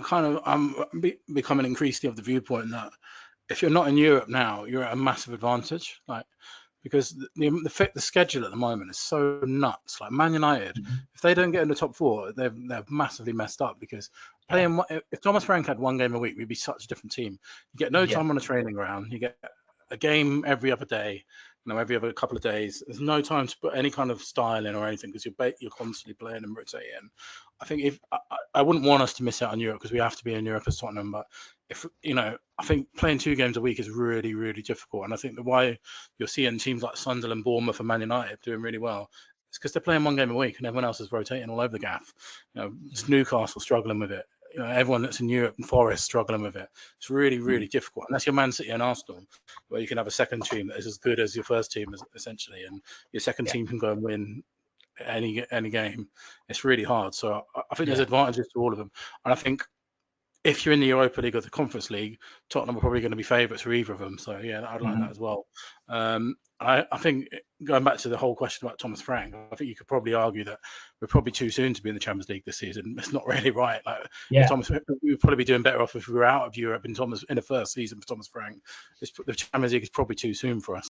kind of becoming increasingly of the viewpoint that if you're not in Europe now, you're at a massive advantage. Like, because the schedule at the moment is so nuts. Like Man United, if they don't get in the top four, they're massively messed up. Because if Thomas Frank had one game a week, we'd be such a different team. You get no time on a training ground. You get a game every other day, every other couple of days. There's no time to put any kind of style in or anything because you're constantly playing and rotating. I think I wouldn't want us to miss out on Europe because we have to be in Europe as Tottenham. But if I think playing 2 games a week is really, really difficult. And I think why you're seeing teams like Sunderland, Bournemouth, and Man United doing really well, it's because they're playing 1 game a week and everyone else is rotating all over the gaff. It's Newcastle struggling with it. Everyone that's in Europe and Forest struggling with it. It's really, really difficult. Unless you're Man City and Arsenal, where you can have a second team that is as good as your first team, essentially, and your second team can go and win any game. It's really hard. So I think there's advantages to all of them. And I think if you're in the Europa League or the Conference League, Tottenham are probably going to be favourites for either of them. So yeah, I'd like that as well. I think going back to the whole question about Thomas Frank, I think you could probably argue that we're probably too soon to be in the Champions League this season. It's not really right. Like, we'd probably be doing better off if we were out of Europe in the first season for Thomas Frank. The Champions League is probably too soon for us.